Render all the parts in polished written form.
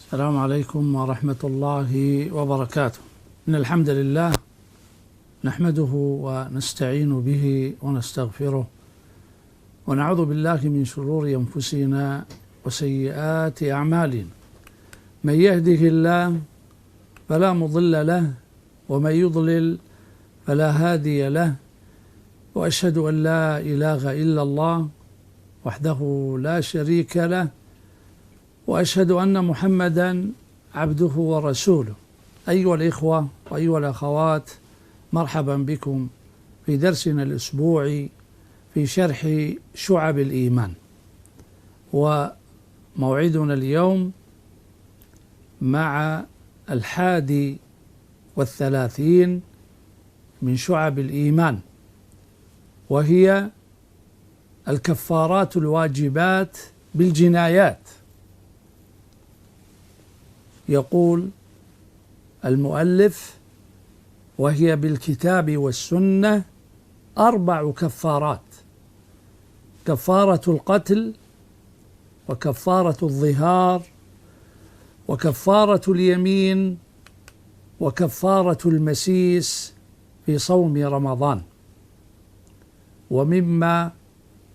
السلام عليكم ورحمة الله وبركاته. إن الحمد لله نحمده ونستعين به ونستغفره ونعوذ بالله من شرور أنفسنا وسيئات أعمالنا. من يهده الله فلا مضل له ومن يضلل فلا هادي له، وأشهد أن لا إله إلا الله وحده لا شريك له، وأشهد أن محمدا عبده ورسوله. أيها الإخوة وأيها الأخوات، مرحبا بكم في درسنا الأسبوعي في شرح شعب الإيمان، وموعدنا اليوم مع 31 من شعب الإيمان، وهي الكفارات الواجبات بالجنايات. يقول المؤلف: وهي بالكتاب والسنة 4 كفارات: كفارة القتل، وكفارة الظهار، وكفارة اليمين، وكفارة المسيس في صوم رمضان. ومما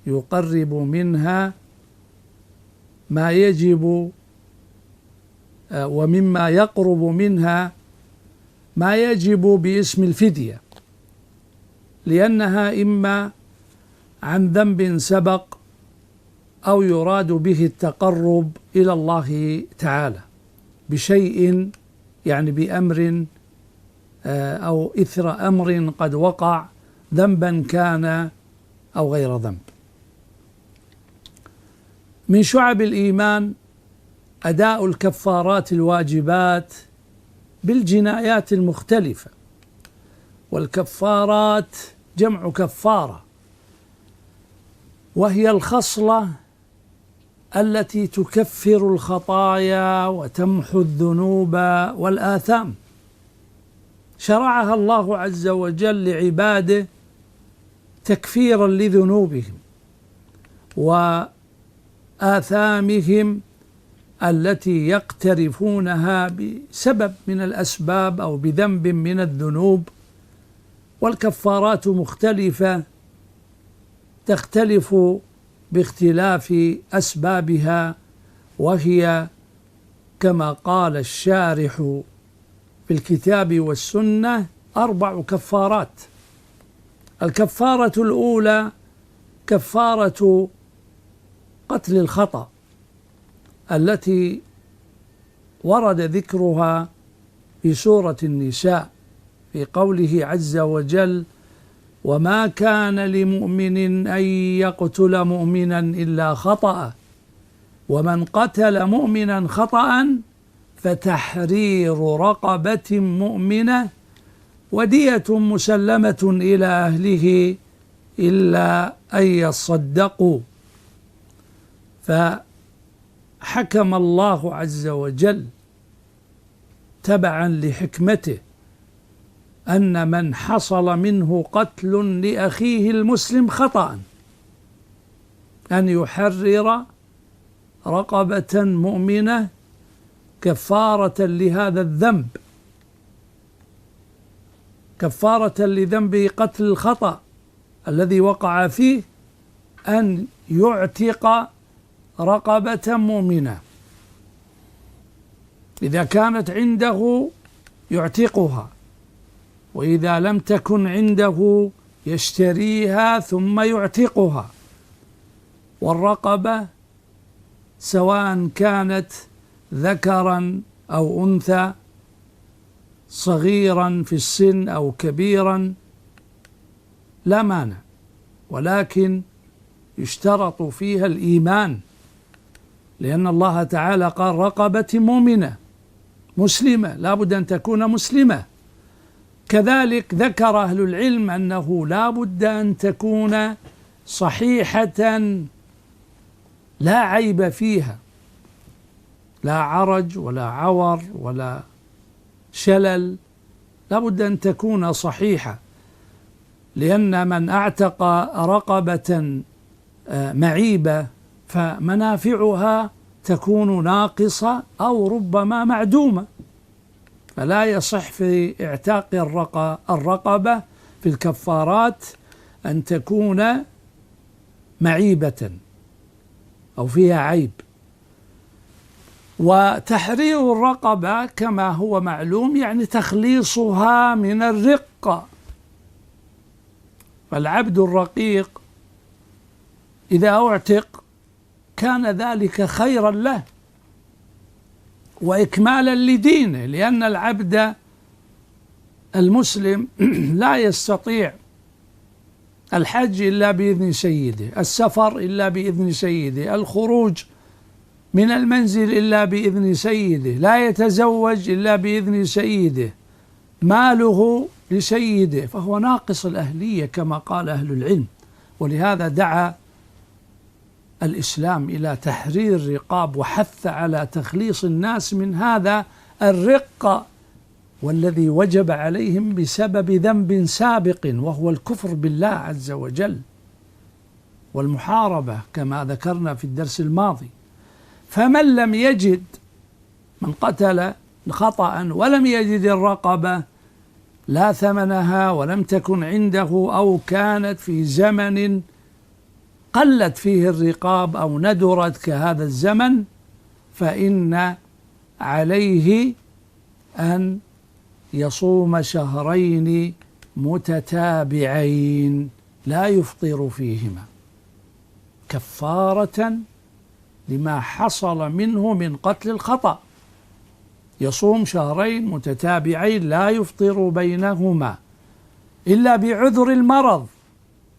يقرب منها ما يجب، ومما يقرب منها ما يجب باسم الفدية، لأنها إما عن ذنب سبق أو يراد به التقرب إلى الله تعالى بشيء، يعني بأمر أو إثر أمر قد وقع، ذنبا كان أو غير ذنب. من شعب الإيمان أداء الكفارات الواجبات بالجنايات المختلفة. والكفارات جمع كفارة، وهي الخصلة التي تكفر الخطايا وتمحو الذنوب والآثام. شرعها الله عز وجل لعباده تكفيرا لذنوبهم وآثامهم التي يقترفونها بسبب من الأسباب أو بذنب من الذنوب. والكفارات مختلفة، تختلف باختلاف أسبابها، وهي كما قال الشارح في الكتاب والسنة 4 كفارات. الكفارة الأولى كفارة قتل الخطأ، التي ورد ذكرها في سورة النساء في قوله عز وجل: وما كان لمؤمن أن يقتل مؤمنا إلا خطأ، ومن قتل مؤمنا خطأ فتحرير رقبة مؤمنة ودية مسلمة إلى أهله إلا أن يصدقوا. فحكم الله عز وجل تبعا لحكمته أن من حصل منه قتل لأخيه المسلم خطأ أن يحرر رقبة مؤمنة كفارة لهذا الذنب، كفارة لذنب قتل الخطأ الذي وقع فيه، أن يعتق رقبة مؤمنة. إذا كانت عنده يعتقها، وإذا لم تكن عنده يشتريها ثم يعتقها. والرقبة سواء كانت ذكرا أو أنثى، صغيرا في السن أو كبيرا، لا مانع، ولكن يشترط فيها الإيمان، لأن الله تعالى قال: رقبة مؤمنة مسلمة، لا بد أن تكون مسلمة. كذلك ذكر أهل العلم أنه لا بد أن تكون صحيحة لا عيب فيها، لا عرج ولا عور ولا شلل، لا بد أن تكون صحيحة، لأن من أعتق رقبة معيبة فمنافعها تكون ناقصة أو ربما معدومة، فلا يصح في اعتاق الرقبة في الكفارات أن تكون معيبة أو فيها عيب. وتحرير الرقبة كما هو معلوم يعني تخليصها من الرقة، فالعبد الرقيق إذا أعتق كان ذلك خيرا له وإكمالا لدينه، لأن العبد المسلم لا يستطيع الحج إلا بإذن سيده، السفر إلا بإذن سيده، الخروج من المنزل إلا بإذن سيده، لا يتزوج إلا بإذن سيده، ماله لسيده، فهو ناقص الأهلية كما قال أهل العلم. ولهذا دعا الإسلام إلى تحرير الرقاب وحث على تخليص الناس من هذا الرق والذي وجب عليهم بسبب ذنب سابق وهو الكفر بالله عز وجل والمحاربة كما ذكرنا في الدرس الماضي. فمن لم يجد، من قتل خطأ ولم يجد الرقبة لا ثمنها ولم تكن عنده أو كانت في زمن قلت فيه الرقاب أو ندرت كهذا الزمن، فإن عليه أن يصوم شهرين متتابعين لا يفطر فيهما كفارة لما حصل منه من قتل الخطأ. يصوم شهرين متتابعين لا يفطر بينهما إلا بعذر المرض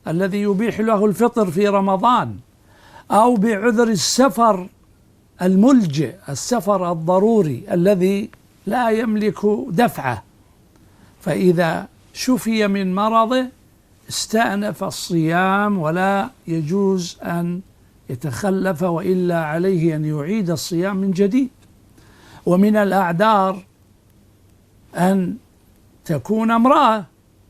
الذي يبيح له الفطر في رمضان، أو بعذر السفر الملجئ، السفر الضروري الذي لا يملك دفعه، فإذا شفي من مرضه استأنف الصيام ولا يجوز أن يتخلف، وإلا عليه أن يعيد الصيام من جديد. ومن الأعذار أن تكون امرأة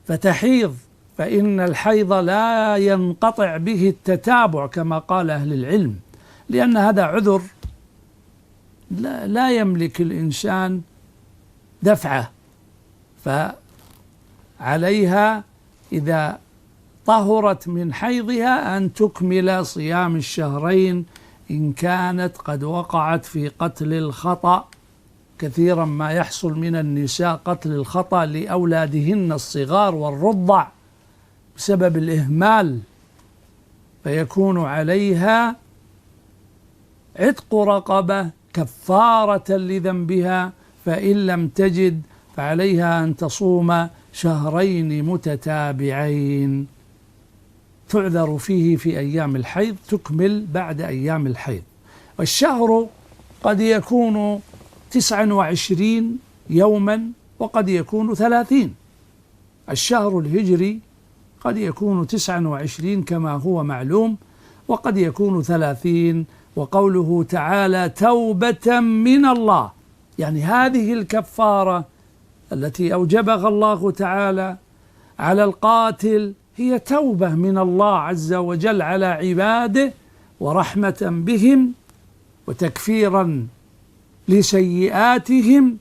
فتحيض، فإن الحيض لا ينقطع به التتابع كما قال أهل العلم، لأن هذا عذر لا يملك الإنسان دفعه، فعليها إذا طهرت من حيضها أن تكمل صيام الشهرين إن كانت قد وقعت في قتل الخطأ. كثيرا ما يحصل من النساء قتل الخطأ لأولادهن الصغار والرضع بسبب الإهمال، فيكون عليها عتق رقبة كفارة لذنبها، فإن لم تجد فعليها أن تصوم شهرين متتابعين تعذر فيه في أيام الحيض، تكمل بعد أيام الحيض. والشهر قد يكون 29 يوما وقد يكون 30. الشهر الهجري قد يكون 29 كما هو معلوم، وقد يكون 30. وقوله تعالى توبة من الله، يعني هذه الكفارة التي أوجبها الله تعالى على القاتل هي توبة من الله عز وجل على عباده ورحمة بهم وتكفيرا لسيئاتهم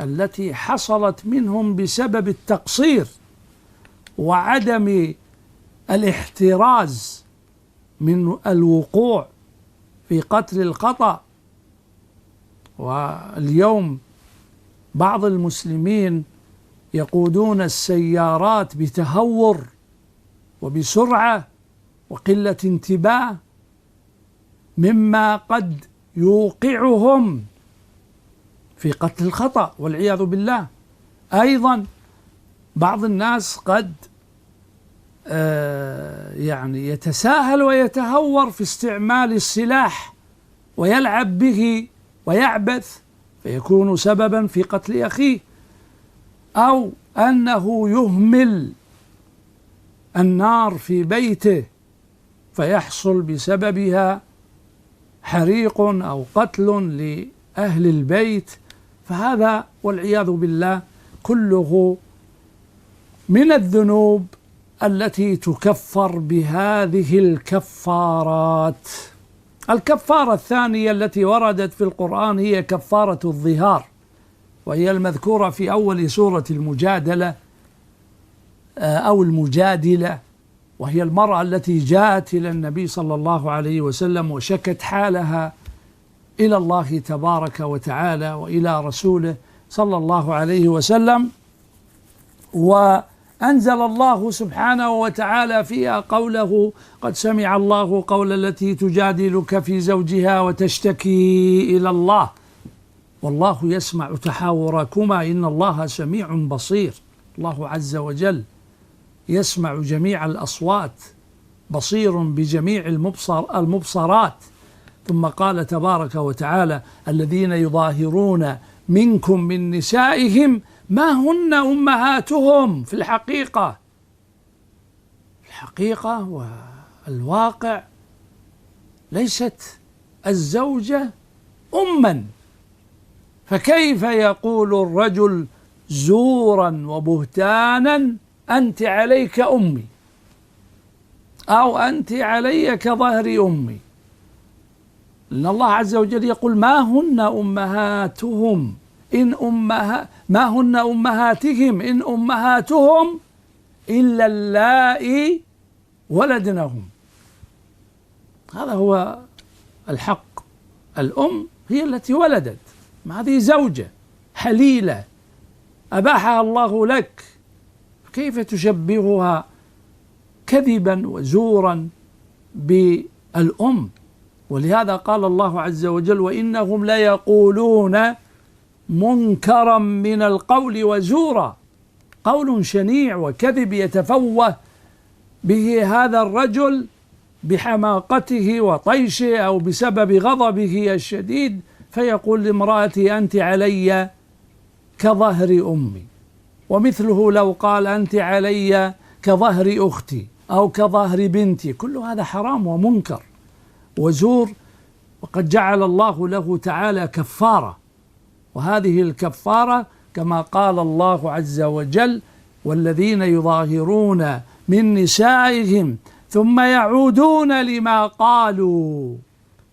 التي حصلت منهم بسبب التقصير وعدم الاحتراز من الوقوع في قتل الخطأ. واليوم بعض المسلمين يقودون السيارات بتهور وبسرعة وقلة انتباه، مما قد يوقعهم في قتل الخطأ والعياذ بالله. أيضا بعض الناس قد يعني يتساهل ويتهور في استعمال السلاح ويلعب به ويعبث فيكون سببا في قتل أخيه، أو أنه يهمل النار في بيته فيحصل بسببها حريق أو قتل لأهل البيت، فهذا والعياذ بالله كله من الذنوب التي تكفر بهذه الكفارات. الكفارة الثانية التي وردت في القرآن هي كفارة الظهار، وهي المذكورة في أول سورة المجادلة أو المجادلة، وهي المرأة التي جاءت إلى النبي صلى الله عليه وسلم وشكت حالها إلى الله تبارك وتعالى وإلى رسوله صلى الله عليه وسلم، وأنزل الله سبحانه وتعالى فيها قوله: قد سمع الله قول التي تجادلك في زوجها وتشتكي إلى الله والله يسمع تحاوركما إن الله سميع بصير. الله عز وجل يسمع جميع الأصوات، بصير بجميع المبصرات. ثم قال تبارك وتعالى: الذين يظاهرون منكم من نسائهم ما هن أمهاتهم. في الحقيقة والواقع ليست الزوجة أما، فكيف يقول الرجل زورا وبهتانا: أنت عليك أمي، أو أنت علي كظهر أمي؟ لأن الله عز وجل يقول: ما هن أمهاتهم ما هن أمهاتهم إن أمهاتهم إلا اللائي ولدنهم. هذا هو الحق. الأم هي التي ولدت، هذه زوجة حليلة أباحها الله لك، كيف تشبهها كذبا وزورا بالأم؟ ولهذا قال الله عز وجل: وإنهم ليقولون منكرا من القول وزورا. قول شنيع وكذب يتفوه به هذا الرجل بحماقته وطيشه أو بسبب غضبه الشديد، فيقول لامرأتي: أنت علي كظهر أمي. ومثله لو قال: أنت علي كظهر أختي أو كظهر بنتي. كل هذا حرام ومنكر وزور، وقد جعل الله له تعالى كفارة، وهذه الكفارة كما قال الله عز وجل: والذين يظاهرون من نسائهم ثم يعودون لما قالوا.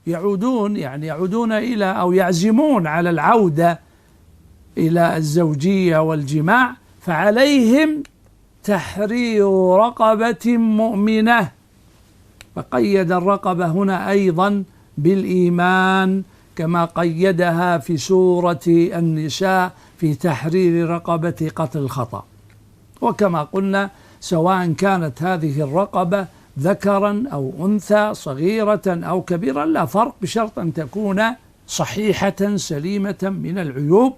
يعودون يعني يعودون إلى أو يعزمون على العودة إلى الزوجية والجماع، فعليهم تحرير رقبة مؤمنة. فقيد الرقبة هنا أيضا بالإيمان كما قيدها في سورة النساء في تحرير رقبة قتل الخطأ. وكما قلنا سواء كانت هذه الرقبة ذكرا أو أنثى، صغيرة أو كبيرة، لا فرق، بشرط أن تكون صحيحة سليمة من العيوب.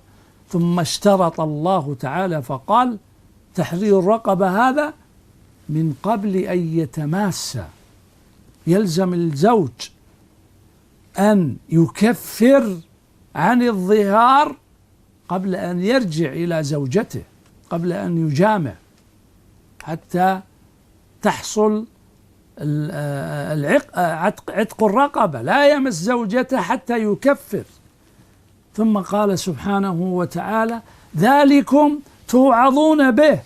ثم اشترط الله تعالى فقال: تحرير الرقبة هذا من قبل أن يتماسى. يلزم الزوج أن يكفر عن الظهار قبل أن يرجع إلى زوجته، قبل أن يجامع، حتى تحصل عتق الرقبة. لا يمس زوجته حتى يكفر. ثم قال سبحانه وتعالى: ذلكم توعظون به.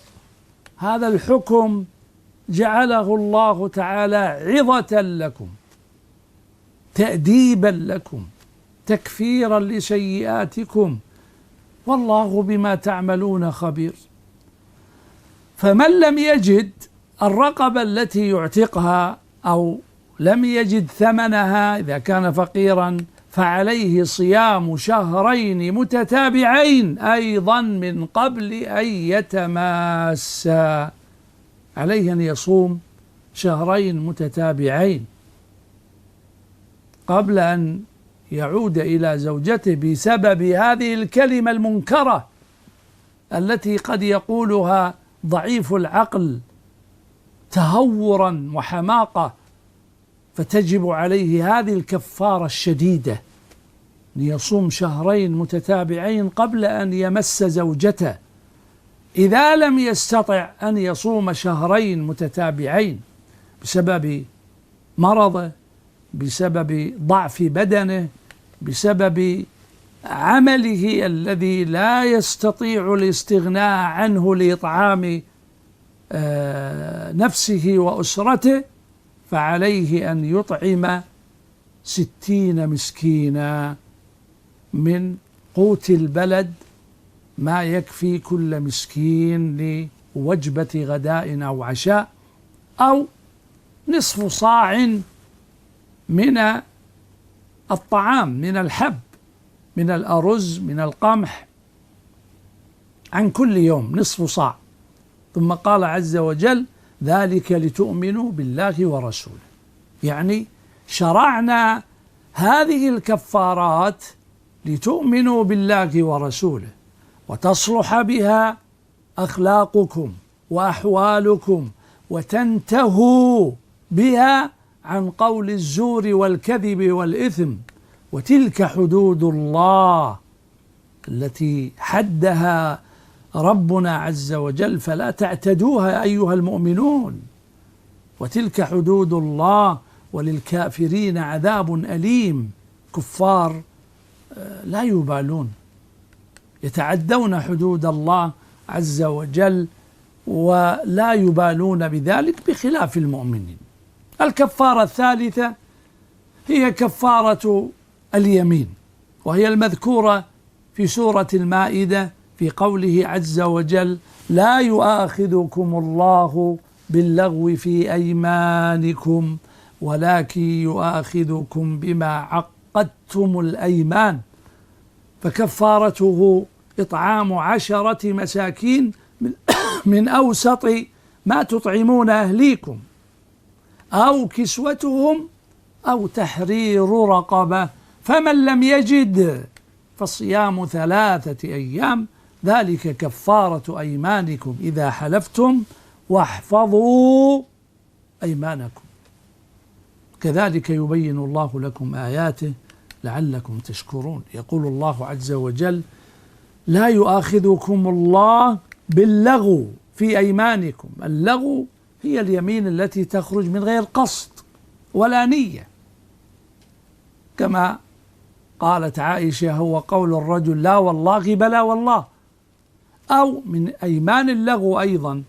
هذا الحكم جعله الله تعالى عظة لكم، تأديبا لكم، تكفيرا لسيئاتكم، والله بما تعملون خبير. فمن لم يجد الرقبة التي يعتقها أو لم يجد ثمنها إذا كان فقيرا، فعليه صيام شهرين متتابعين أيضا من قبل أن يتماسا. عليه أن يصوم شهرين متتابعين قبل أن يعود إلى زوجته بسبب هذه الكلمة المنكرة التي قد يقولها ضعيف العقل تهورا وحماقة، فتجب عليه هذه الكفارة الشديدة، ليصوم شهرين متتابعين قبل أن يمس زوجته. إذا لم يستطع أن يصوم شهرين متتابعين بسبب مرضه، بسبب ضعف بدنه، بسبب عمله الذي لا يستطيع الاستغناء عنه لإطعام نفسه وأسرته، فعليه أن يطعم 60 مسكينا من قوت البلد، ما يكفي كل مسكين لوجبة غداء أو عشاء، أو نصف صاع من الطعام، من الحب، من الأرز، من القمح، عن كل يوم نصف صاع. ثم قال عز وجل: ذلك لتؤمنوا بالله ورسوله. يعني شرعنا هذه الكفارات لتؤمنوا بالله ورسوله، وتصلح بها أخلاقكم وأحوالكم، وتنتهوا بها عن قول الزور والكذب والإثم. وتلك حدود الله التي حدها ربنا عز وجل، فلا تعتدوها أيها المؤمنون. وتلك حدود الله، وللكافرين عذاب أليم. كفار لا يبالون، يتعدون حدود الله عز وجل ولا يبالون بذلك، بخلاف المؤمنين. الكفارة الثالثة هي كفارة اليمين، وهي المذكورة في سورة المائدة في قوله عز وجل: لا يؤاخذكم الله باللغو في أيمانكم ولكن يؤاخذكم بما عقدتم الأيمان. فكفارته إطعام 10 مساكين من أوسط ما تطعمون أهليكم، أو كسوتهم، أو تحرير رقبة، فمن لم يجد فصيام 3 أيام، ذلك كفارة أيمانكم إذا حلفتم واحفظوا أيمانكم. كذلك يبين الله لكم آياته لعلكم تشكرون. يقول الله عز وجل: لا يؤاخذكم الله باللغو في أيمانكم. اللغو هي اليمين التي تخرج من غير قصد ولا نية، كما قالت عائشة: هو قول الرجل لا والله بلا والله. أو من أيمان اللغو أيضا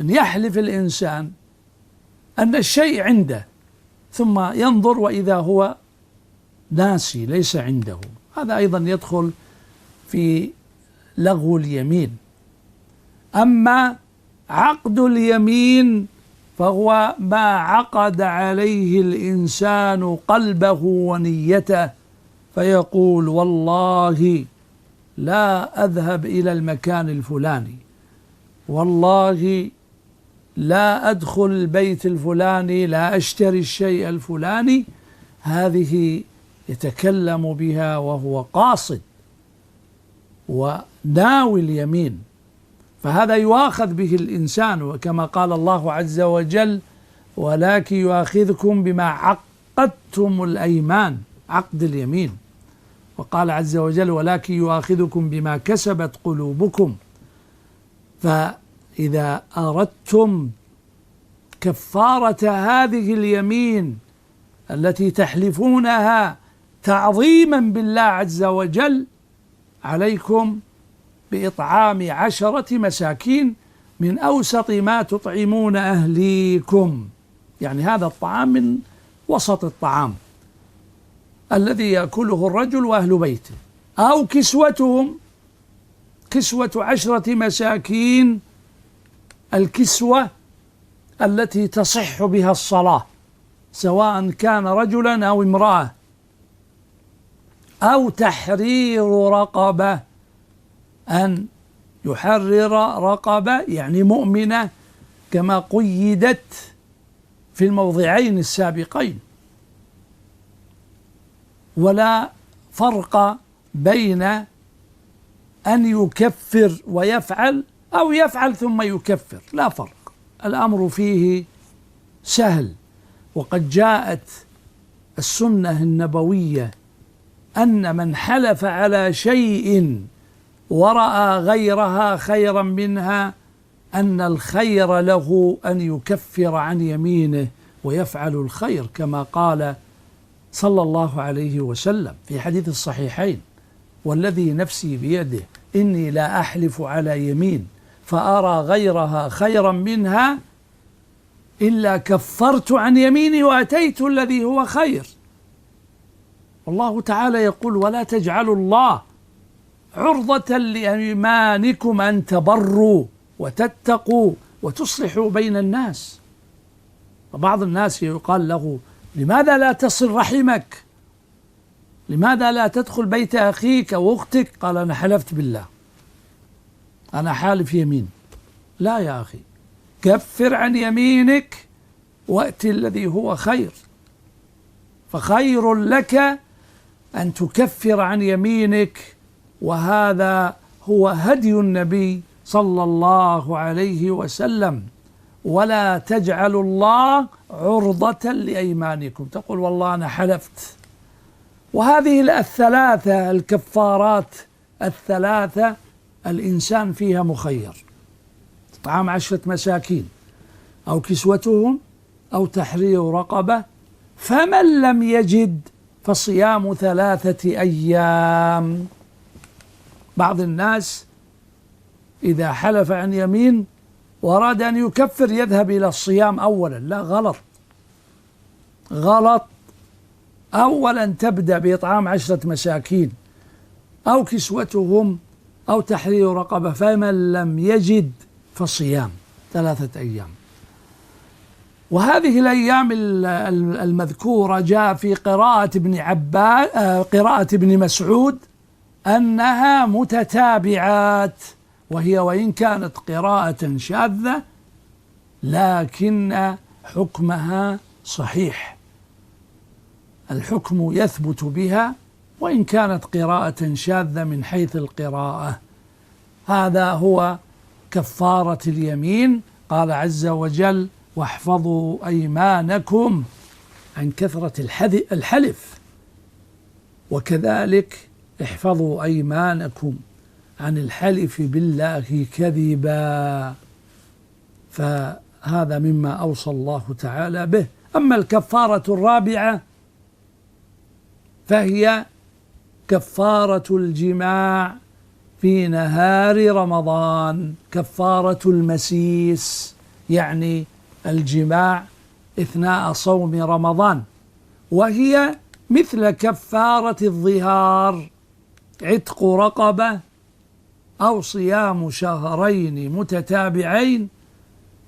أن يحلف الإنسان أن الشيء عنده، ثم ينظر وإذا هو ناسي ليس عنده. هذا أيضا يدخل في لغو اليمين. أما عقد اليمين فهو ما عقد عليه الإنسان قلبه ونيته، فيقول: والله لا أذهب إلى المكان الفلاني، والله لا أدخل البيت الفلاني، لا أشتري الشيء الفلاني. هذه يتكلم بها وهو قاصد وناوي اليمين، فهذا يؤاخذ به الإنسان. وكما قال الله عز وجل: ولكن يؤاخذكم بما عقدتم الأيمان، عقد اليمين. وقال عز وجل: ولكن يؤاخذكم بما كسبت قلوبكم. فإذا أردتم كفارة هذه اليمين التي تحلفونها تعظيما بالله عز وجل، عليكم بإطعام 10 مساكين من أوسط ما تطعمون أهليكم. يعني هذا الطعام من وسط الطعام الذي يأكله الرجل وأهل بيته، أو كسوتهم، كسوة 10 مساكين، الكسوة التي تصح بها الصلاة، سواء كان رجلا أو امرأة. أو تحرير رقبة، أن يحرر رقبة يعني مؤمنة، كما قيدت في الموضعين السابقين. ولا فرق بين أن يكفر ويفعل أو يفعل ثم يكفر، لا فرق، الأمر فيه سهل. وقد جاءت السنة النبوية أن من حلف على شيء ورأى غيرها خيرا منها، أن الخير له أن يكفر عن يمينه ويفعل الخير، كما قال صلى الله عليه وسلم في حديث الصحيحين: والذي نفسي بيده إني لا أحلف على يمين فأرى غيرها خيرا منها إلا كفرت عن يميني وأتيت الذي هو خير. والله تعالى يقول: ولا تجعلوا الله عرضة لأيمانكم أن تبروا وتتقوا وتصلحوا بين الناس. وبعض الناس يقال له: لماذا لا تصل رحمك؟ لماذا لا تدخل بيت أخيك أو أختك؟ قال: أنا حلفت بالله، أنا حالف يمين. لا يا أخي، كفر عن يمينك وأتي الذي هو خير، فخير لك أن تكفر عن يمينك، وهذا هو هدي النبي صلى الله عليه وسلم. ولا تجعلوا الله عرضة لأيمانكم، تقول والله أنا حلفت. وهذه الثلاثة الكفارات الثلاثة الإنسان فيها مخير: طعام 10 مساكين، أو كسوتهم، أو تحرير رقبة، فمن لم يجد فصيام 3 أيام. بعض الناس إذا حلف عن يمين وأراد أن يكفر يذهب إلى الصيام أولا. لا، غلط غلط. أولا تبدأ بإطعام 10 مساكين أو كسوتهم أو تحرير رقبة، فمن لم يجد فصيام 3 أيام. وهذه الأيام المذكورة جاء في قراءة ابن مسعود أنها متتابعات، وهي وإن كانت قراءة شاذة لكن حكمها صحيح، الحكم يثبت بها وإن كانت قراءة شاذة من حيث القراءة. هذا هو كفارة اليمين. قال عز وجل: واحفظوا أيمانكم عن كثرة الحلف، وكذلك احفظوا أيمانكم عن الحلف بالله كذبا. فهذا مما أوصى الله تعالى به. أما الكفارة الرابعة فهي كفارة الجماع في نهار رمضان، كفارة المسيس، يعني الجماع إثناء صوم رمضان، وهي مثل كفارة الظهار: عتق رقبة أو صيام شهرين متتابعين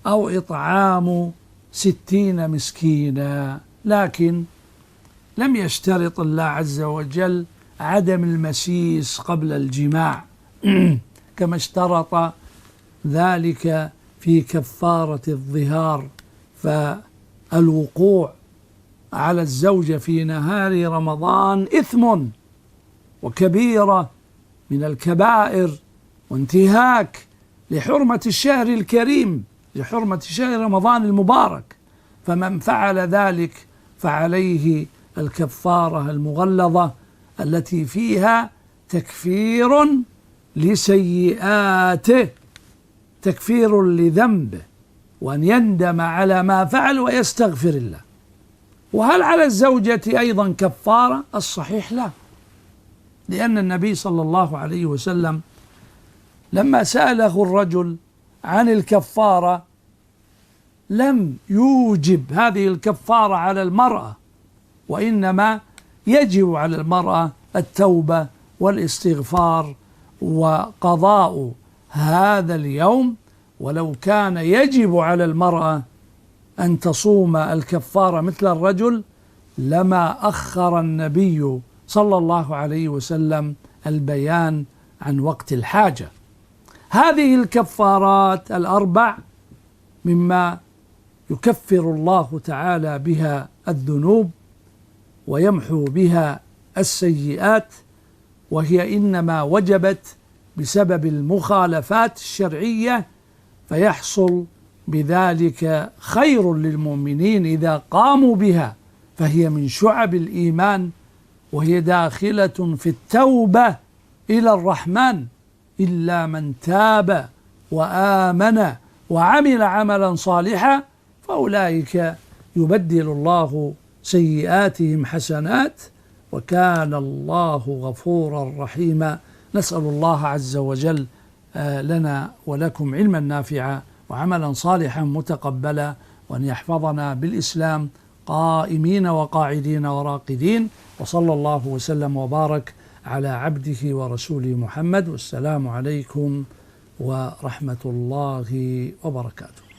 أو إطعام 60 مسكينا. لكن لم يشترط الله عز وجل عدم المسيس قبل الجماع كما اشترط ذلك في كفارة الظهار. فالوقوع على الزوجة في نهار رمضان إثم وكبيرة من الكبائر وانتهاك لحرمة الشهر الكريم، لحرمة شهر رمضان المبارك. فمن فعل ذلك فعليه الكفارة المغلظة التي فيها تكفير لسيئاته، تكفير لذنبه، وأن يندم على ما فعل ويستغفر الله. وهل على الزوجة أيضا كفارة؟ الصحيح لا، لأن النبي صلى الله عليه وسلم لما سأله الرجل عن الكفارة لم يوجب هذه الكفارة على المرأة، وإنما يجب على المرأة التوبة والاستغفار وقضاء هذا اليوم. ولو كان يجب على المرأة أن تصوم الكفارة مثل الرجل لما أخر النبي صلى الله عليه وسلم البيان عن وقت الحاجة. هذه الكفارات الأربع مما يكفر الله تعالى بها الذنوب ويمحو بها السيئات، وهي إنما وجبت بسبب المخالفات الشرعية، فيحصل بذلك خير للمؤمنين إذا قاموا بها، فهي من شعب الإيمان، وهي داخلة في التوبة إلى الرحمن: إلا من تاب وآمن وعمل عملا صالحا فأولئك يبدل الله سيئاتهم حسنات وكان الله غفورا رحيما. نسأل الله عز وجل لنا ولكم علما نافعا وعملا صالحا متقبلا، وأن يحفظنا بالإسلام قائمين وقاعدين وراقدين. وصلى الله وسلم وبارك على عبده ورسوله محمد. والسلام عليكم ورحمة الله وبركاته.